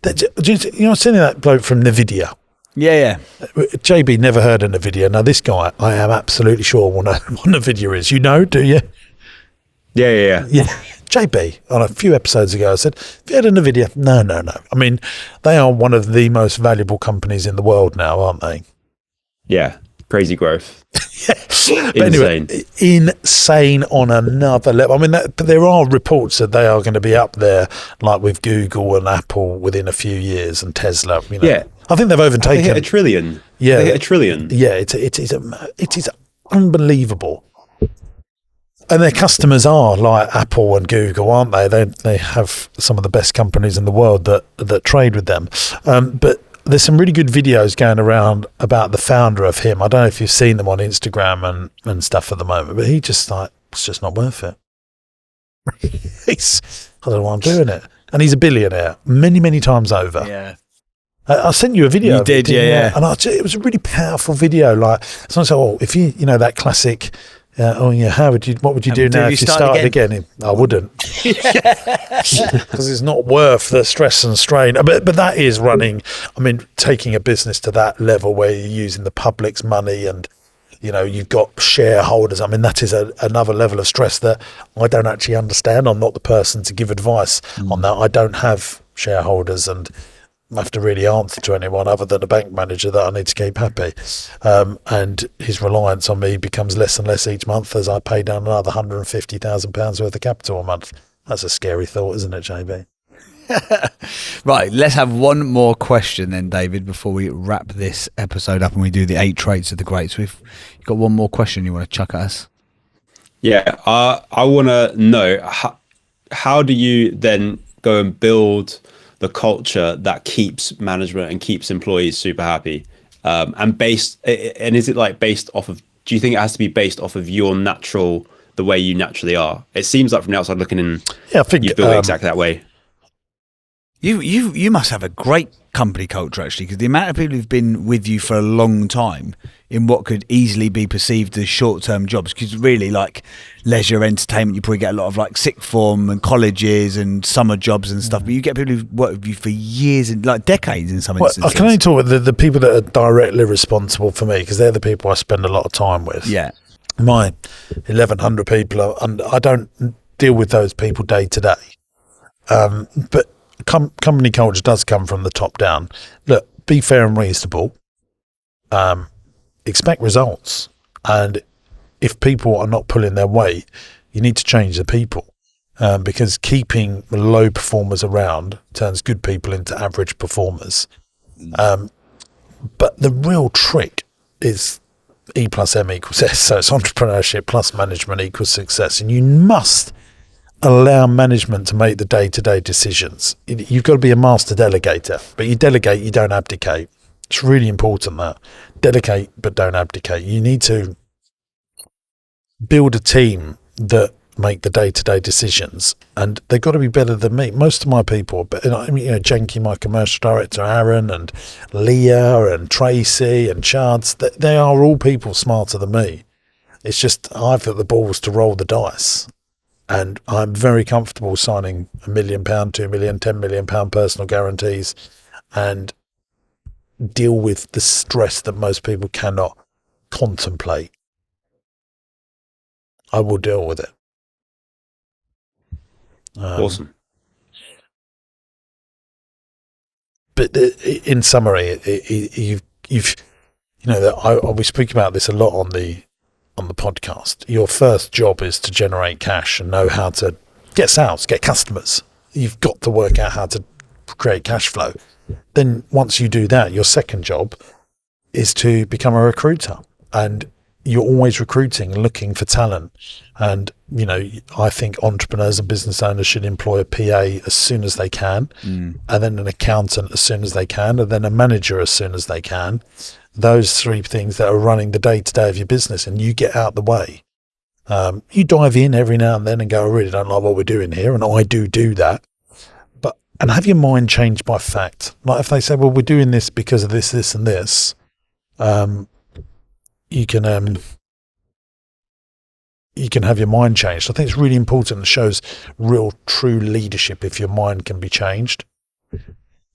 know, I've seen that bloke from NVIDIA. Yeah. JB never heard of NVIDIA. Now, this guy, I am absolutely sure will know what NVIDIA is. You know, do you? Yeah. JB, on a few episodes ago, I said, have you heard of NVIDIA? No. I mean, they are one of the most valuable companies in the world now, aren't they? Yeah, crazy growth. But anyway, insane on another level. I mean, there are reports that they are going to be up there, like with Google and Apple, within a few years, and Tesla. You know. Yeah, I think they've overtaken. They hit $1 trillion. Yeah, they hit $1 trillion. Yeah, it is unbelievable. And their customers are like Apple and Google, aren't they? They have some of the best companies in the world that trade with them. But there's some really good videos going around about the founder of him. I don't know if you've seen them on Instagram and stuff at the moment, but he just like, it's just not worth it. I don't know why I'm doing it. And he's a billionaire many, many times over. Yeah. I sent you a video. You did, yeah. And it was a really powerful video. Like, someone said, "Oh, if you know that classic, what would you do now if you started again?" I wouldn't, because it's not worth the stress and strain. But that is running. I mean, taking a business to that level where you're using the public's money and you've got shareholders. I mean, that is another level of stress that I don't actually understand. I'm not the person to give advice on that. I don't have shareholders and have to really answer to anyone other than a bank manager that I need to keep happy. And his reliance on me becomes less and less each month as I pay down another £150,000 worth of capital a month. That's a scary thought, isn't it, JB? Right, let's have one more question then, David, before we wrap this episode up and we do the 8 traits of the greats. You've got one more question you want to chuck at us? Yeah, I want to know how do you then go and build the culture that keeps management and keeps employees super happy, and is it like based off of? Do you think it has to be based off of the way you naturally are? It seems like from the outside looking in, I think you build it exactly that way. You must have a great company culture, actually, because the amount of people who've been with you for a long time in what could easily be perceived as short-term jobs, because really like leisure entertainment, you probably get a lot of like sixth form and colleges and summer jobs and stuff, but you get people who've worked with you for years and like decades in some instances. I can only talk with the people that are directly responsible for me, because they're the people I spend a lot of time with. Yeah. My 1,100 people, and I don't deal with those people day to day. But company culture does come from the top down. Look, be fair and reasonable. Expect results, and if people are not pulling their weight, you need to change the people, because keeping low performers around turns good people into average performers. But the real trick is E plus M equals S, so it's entrepreneurship plus management equals success, and you must allow management to make the day-to-day decisions. You've got to be a master delegator, but you delegate, you don't abdicate. It's really important that. Delegate, but don't abdicate. You need to build a team that make the day-to-day decisions, and they've got to be better than me. Most of my people, Jenky, my commercial director, Aaron and Leah and Tracy and Charles, they are all people smarter than me. It's just I've got the balls to roll the dice. And I'm very comfortable signing £1 million, £2 million, £10 million personal guarantees and deal with the stress that most people cannot contemplate. I will deal with it. Awesome. But in summary, we speak about this a lot on the podcast. Your first job is to generate cash and know how to get sales, get customers. You've got to work out how to create cash flow. Then once you do that, your second job is to become a recruiter, and you're always recruiting and looking for talent. And I think entrepreneurs and business owners should employ a PA as soon as they can, and then an accountant as soon as they can, and then a manager as soon as they can. Those 3 things that are running the day-to-day of your business, and you get out the way. You dive in every now and then and go, I really don't like what we're doing here, and I do that. And have your mind changed by fact. Like if they say, well, we're doing this because of this, this, and this, you can have your mind changed. I think it's really important. It shows real, true leadership if your mind can be changed.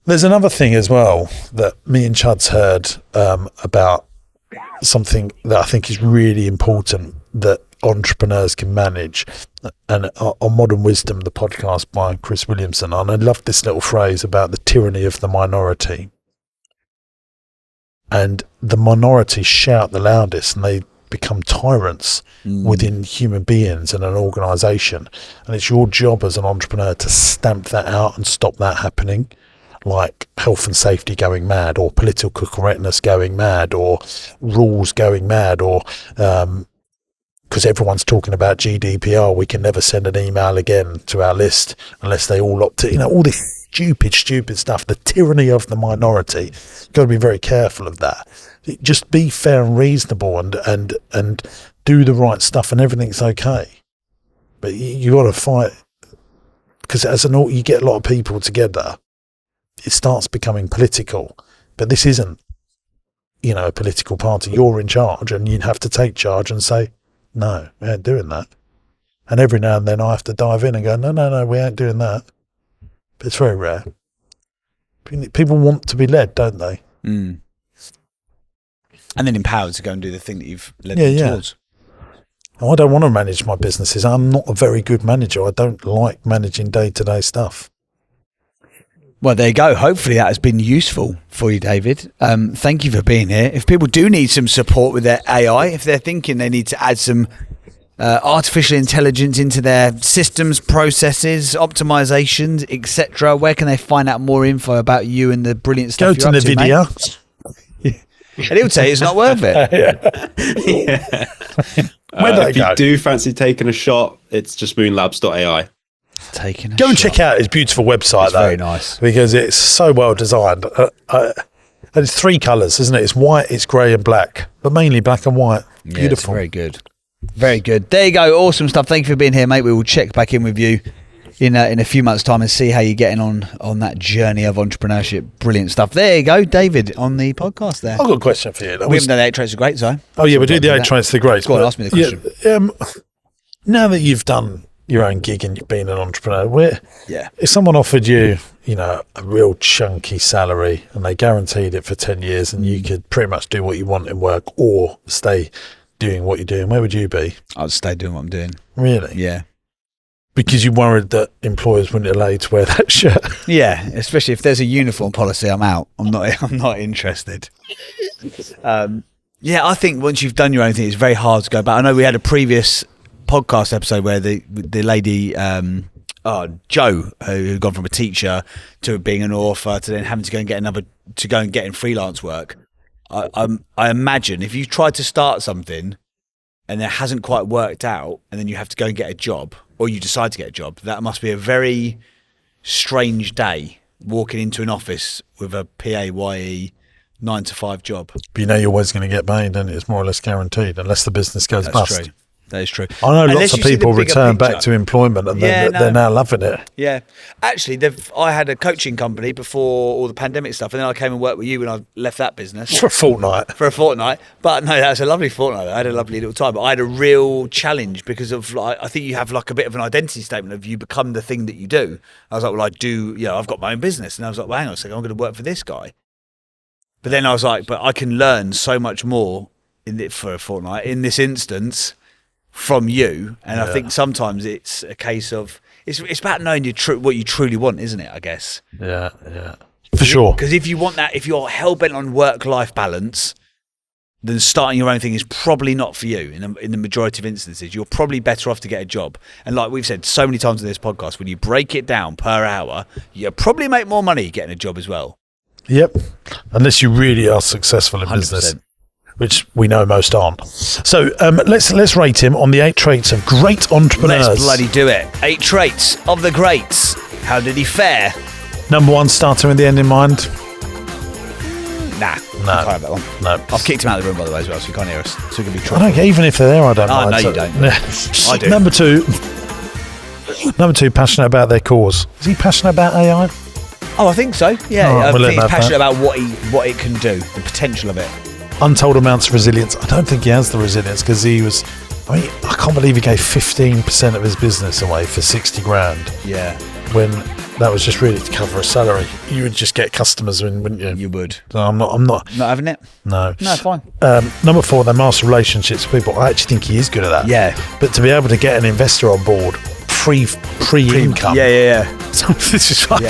There's another thing as well that me and Chud's heard about, something that I think is really important that entrepreneurs can manage, and on Modern Wisdom, the podcast by Chris Williamson, and I love this little phrase about the tyranny of the minority. And the minority shout the loudest, and they become tyrants within human beings and an organisation. And it's your job as an entrepreneur to stamp that out and stop that happening, like health and safety going mad, or political correctness going mad, or rules going mad, or because everyone's talking about GDPR, we can never send an email again to our list unless they all opt in. All this stupid stuff, the tyranny of the minority. You've got to be very careful of that. Just be fair and reasonable and do the right stuff and everything's okay. But you got to fight, because you get a lot of people together, it starts becoming political. But this isn't, a political party. You're in charge and you'd have to take charge and say, no, we ain't doing that. And every now and then I have to dive in and go, no, we ain't doing that. But it's very rare. People want to be led, don't they? Mm. And then empowered to go and do the thing that you've led them towards. I don't want to manage my businesses. I'm not a very good manager. I don't like managing day-to-day stuff. Well, there you go. Hopefully that has been useful for you, David. Thank you for being here. If people do need some support with their AI, if they're thinking they need to add some artificial intelligence into their systems, processes, optimizations, etc., where can they find out more info about you and the brilliant stuff Go you're to up NVIDIA. And he would say it's not worth it. If you do fancy taking a shot, it's just moonlabs.ai. Go and check out his beautiful website. It's very nice, because it's so well designed. And it's 3 colours, isn't it? It's white, it's grey and black, but mainly black and white. Yeah, beautiful. It's very good. Very good. There you go. Awesome stuff. Thank you for being here, mate. We will check back in with you in a few months' time and see how you're getting on that journey of entrepreneurship. Brilliant stuff. There you go, David, on the podcast there. I've got a question for you. We haven't done the 8 traits of great, so. Oh, yeah, we do the 8 traits of the great. Go on, ask me the question. Now that you've done your own gig and you've been an entrepreneur, Yeah. if someone offered you, a real chunky salary and they guaranteed it for 10 years and you could pretty much do what you want in work or stay doing what you're doing, where would you be? I'd stay doing what I'm doing. Really? Yeah. Because you're worried that employers wouldn't allow you to wear that shirt. Yeah, especially if there's a uniform policy, I'm out. I'm not interested. Yeah, I think once you've done your own thing, it's very hard to go back. I know we had a previous podcast episode where the lady, Jo, who had gone from a teacher to being an author to then having to go and get in freelance work. I imagine if you tried to start something and it hasn't quite worked out, and then you have to go and get a job, or you decide to get a job, that must be a very strange day walking into an office with a PAYE 9-to-5 job. But you're always going to get paid, and it's more or less guaranteed unless the business goes bust. True. That is true. I know lots of people return back to employment and they're now loving it. Yeah. Actually, I had a coaching company before all the pandemic stuff, and then I came and worked with you when I left that business. For a fortnight. But no, that was a lovely fortnight. I had a lovely little time. But I had a real challenge because of, I think you have like a bit of an identity statement of you become the thing that you do. I was like, well, I've got my own business. And I was like, well, hang on a second, I'm going to work for this guy. But then I was like, but I can learn so much more for a fortnight in this instance from you. And I think sometimes it's a case of it's about knowing what you truly want, isn't it? I guess. Yeah, for sure. Because if you want that, if you're hell bent on work-life balance, then starting your own thing is probably not for you. In the majority of instances, you're probably better off to get a job. And like we've said so many times in this podcast, when you break it down per hour, you probably make more money getting a job as well. Yep, unless you really are successful in 100%. Business. Which we know most aren't. So let's rate him on the 8 traits of great entrepreneurs. Let's bloody do it. 8 traits of the greats. How did he fare? Number 1, starter in the end in mind. Nah, no, I can't have that one. No, I've kicked him out of the room by the way as well, so you can't hear us. So we can be I don't care, even if they're there, I don't mind. No, you don't. I do. Number 2, passionate about their cause. Is he passionate about AI? Oh, I think so. Yeah, I think he's passionate about what it can do, the potential of it. Untold amounts of resilience. I don't think he has the resilience because I can't believe he gave 15% of his business away for 60 grand. Yeah. When that was just really to cover a salary. You would just get customers, wouldn't you? You would. So I'm not having it? No, fine. Number 4, they master relationships with people. I actually think he is good at that. Yeah. But to be able to get an investor on board pre-income. Yeah. So this is like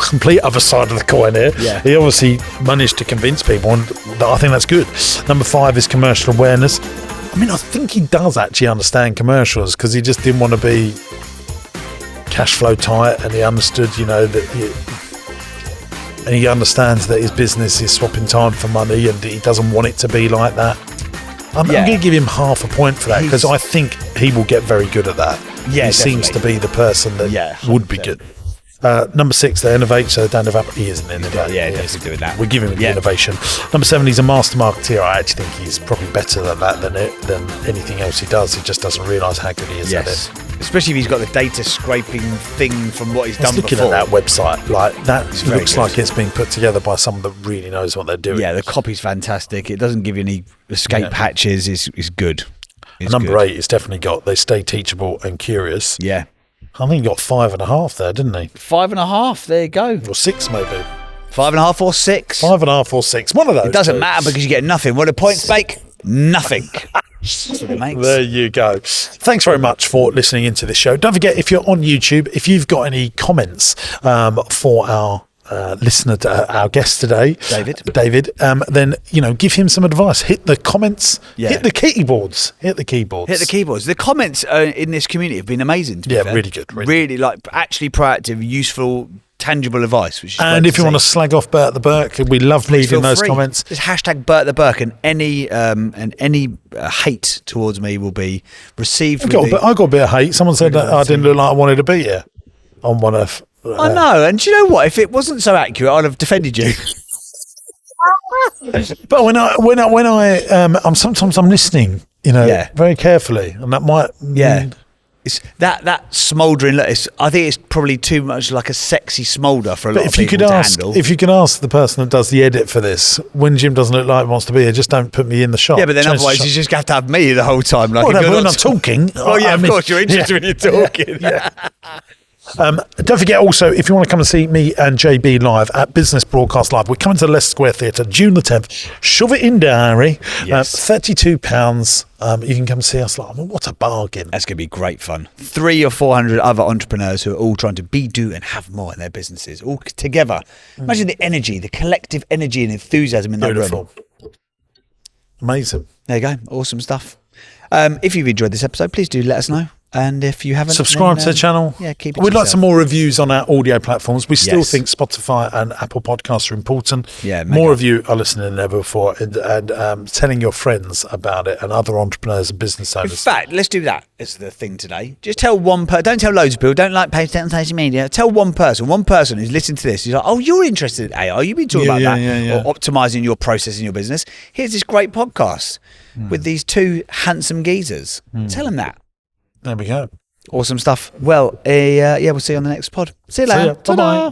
complete other side of the coin here. Yeah. He obviously managed to convince people, and I think that's good. Number 5 is commercial awareness. I think he does actually understand commercials because he just didn't want to be cash flow tight, and he understood, and he understands that his business is swapping time for money, and he doesn't want it to be like that. I'm going to give him half a point for that because I think he will get very good at that. Yeah, he seems to be the person that would be good. Number 6, they innovate, so they don't have up. He is an innovator. Yeah, definitely doing that. We're giving him the innovation. Number 7, he's a master marketeer. I actually think he's probably better at that than anything else he does. He just doesn't realise how good he is at it. Especially if he's got the data scraping thing from what he's done before. Looking at that website, like that looks like it's been put together by someone that really knows what they're doing. Yeah, the copy's fantastic. It doesn't give you any escape hatches. It's good. Number 8, it's definitely got they stay teachable and curious. Yeah. I think he got 5.5 there, didn't he? 5.5. There you go. Or 6 maybe. 5.5 or 6. 5.5 or 6. One of those. It doesn't matter because you get nothing. What do points make? Nothing. That's what it makes. There you go. Thanks very much for listening into this show. Don't forget, if you're on YouTube, if you've got any comments for our listener, our guest today, David, then give him some advice. Hit the comments. Hit the keyboards. The comments in this community have been amazing. To be fair. Really good. Really like actually proactive, useful, tangible advice. Which is and if you want to slag off Bert the Burke, we love reading those comments. Just hashtag Bert the Burke, and any hate towards me will be received. I got a bit of hate. Someone said that I didn't look like I wanted to be here on one of. I know, and do you know what? If it wasn't so accurate, I'd have defended you. But I'm sometimes listening, very carefully, and that might It's that smouldering. I think it's probably too much like a sexy smoulder for a lot of people to handle. If you could ask the person that does the edit for this, when Jim doesn't look like he wants to be here, just don't put me in the shot. Yeah, but then otherwise you just have to have me the whole time. Like when I'm talking. Oh yeah, of course you're interested when you're talking. Yeah. Don't forget also, if you want to come and see me and JB live at Business Broadcast Live, we're coming to the Leicester Square Theatre June the 10th. Shove it in, diary. Yes. £32. You can come see us live. What a bargain. That's going to be great fun. 300 or 400 other entrepreneurs who are all trying to be, do and have more in their businesses, all together. Imagine the energy, the collective energy and enthusiasm in that room. Amazing. There you go. Awesome stuff. If you've enjoyed this episode, please do let us know. And if you haven't, subscribe to the channel. Yeah, keep it. We'd like some more reviews on our audio platforms. We still think Spotify and Apple Podcasts are important. Yeah, more of you are listening than ever before, and telling your friends about it and other entrepreneurs and business owners. In fact, let's do that. It's the thing today. Just tell one person. Don't tell loads of people. Don't post it on social media. Tell one person. One person who's listening to this. He's like, oh, you're interested in AI. You've been talking about that, or optimizing your process in your business. Here's this great podcast with these two handsome geezers. Tell them that. There we go. Awesome stuff. Well, we'll see you on the next pod. See you later. Bye-bye.